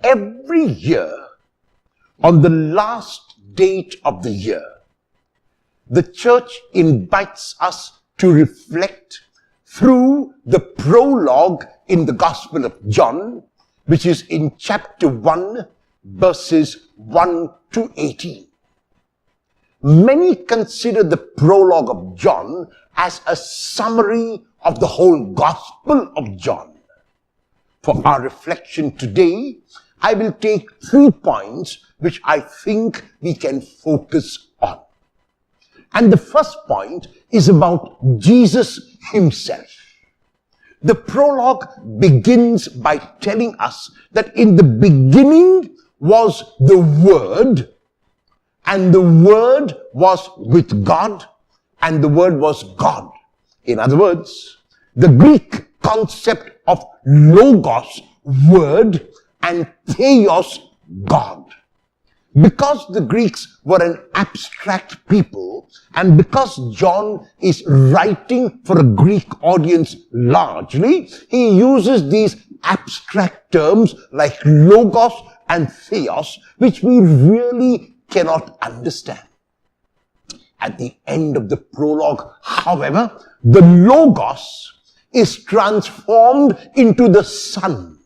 every year, on the last date of the year, the church invites us to reflect through the prologue in the Gospel of John, which is in chapter 1, verses 1 to 18. Many consider the prologue of John as a summary of the whole Gospel of John. For our reflection today, I will take 3 points which I think we can focus on. And the first point is about Jesus himself. The prologue begins by telling us that in the beginning was the Word, and the Word was with God, and the Word was God. In other words, the Greek concept of logos, word, and theos, God. Because the Greeks were an abstract people, and because John is writing for a Greek audience largely, he uses these abstract terms like logos and theos, which we really cannot understand. At the end of the prologue, however, the logos is transformed into the Son,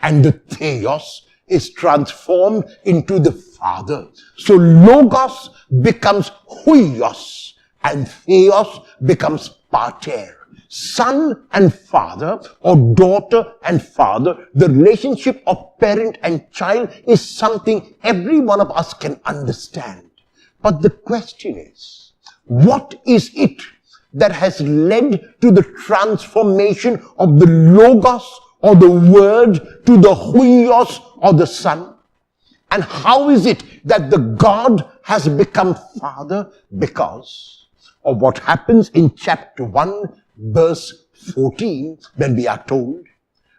and the theos is transformed into the Father. So logos becomes huios, and theos becomes pater. Son and father, or daughter and father, the relationship of parent and child is something every one of us can understand. But the question is, what is it that has led to the transformation of the logos or the word to the huios or the Son? And how is it that the God has become Father? Because of what happens in chapter 1, verse 14, when we are told,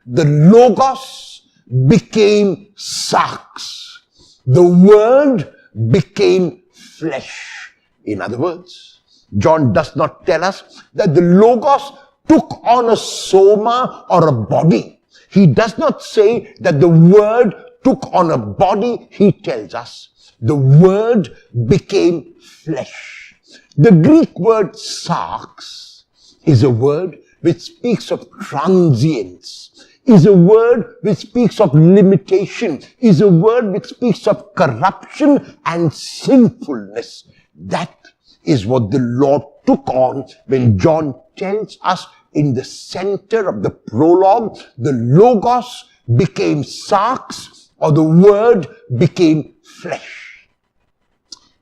the logos became sarx. The word became flesh. In other words, John does not tell us that the logos took on a soma or a body. He does not say that the word took on a body. He tells us the word became flesh. The Greek word sarx is a word which speaks of transience, is a word which speaks of limitation, is a word which speaks of corruption and sinfulness. That is what the Lord took on when John tells us in the center of the prologue, the logos became sarx, or the word became flesh.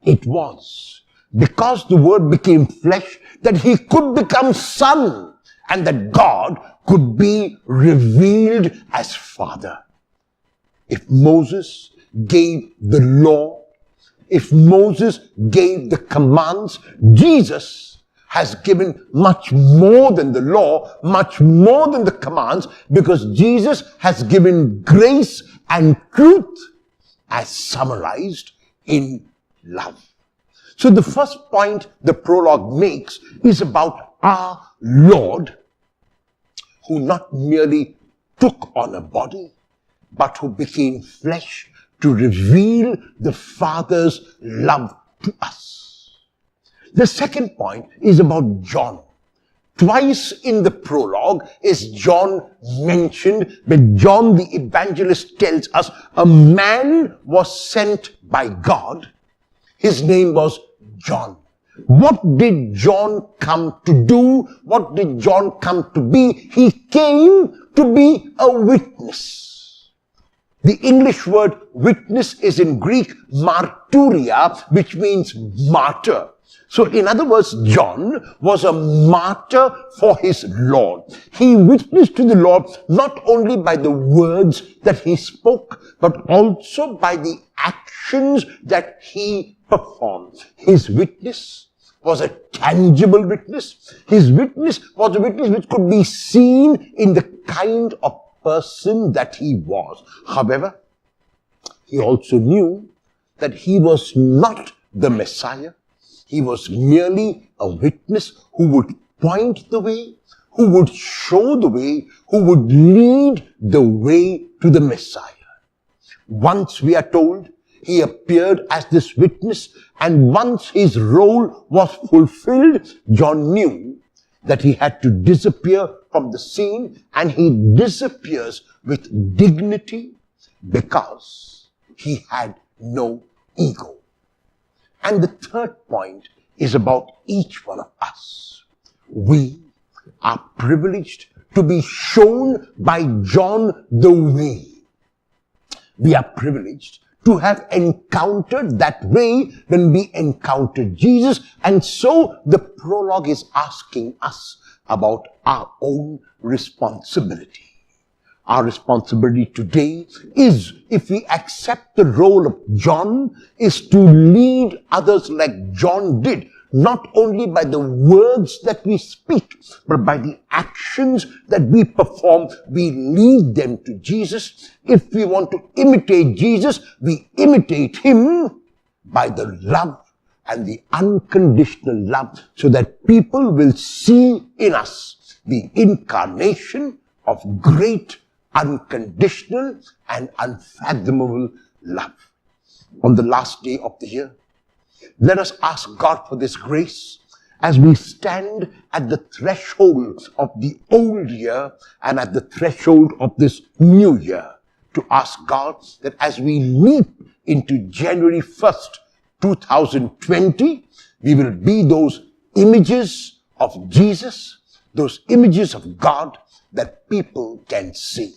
It was because the word became flesh that he could become Son, and that God could be revealed as Father. If Moses gave the law, if Moses gave the commands, Jesus has given much more than the law, much more than the commands, because Jesus has given grace and truth as summarized in love. So the first point the prologue makes is about our Lord, who not merely took on a body, but who became flesh to reveal the Father's love to us. The second point is about John. Twice in the prologue is John mentioned, when John the evangelist tells us a man was sent by God. His name was John. What did John come to do? What did John come to be? He came to be a witness. The English word witness is in Greek marturia, which means martyr. So in other words, John was a martyr for his Lord. He witnessed to the Lord not only by the words that he spoke, but also by the actions that he performed. His witness was a tangible witness. His witness was a witness which could be seen in the kind of person that he was. However, he also knew that he was not the Messiah. He was merely a witness who would point the way, who would show the way, who would lead the way to the Messiah. Once, we are told, he appeared as this witness, and once his role was fulfilled, John knew that he had to disappear from the scene, and he disappears with dignity because he had no ego. And the third point is about each one of us. We are privileged to be shown by John the way. We are privileged to have encountered that way when we encountered Jesus. And so the prologue is asking us about our own responsibility. Our responsibility today is, if we accept the role of John, is to lead others like John did, not only by the words that we speak, but by the actions that we perform. We lead them to Jesus. If we want to imitate Jesus, we imitate him by the love and the unconditional love, so that people will see in us the incarnation of great, unconditional and unfathomable love. On the last day of the year, let us ask God for this grace as we stand at the threshold of the old year and at the threshold of this new year, to ask God that as we leap into January 1st, 2020, we will be those images of Jesus, those images of God that people can see.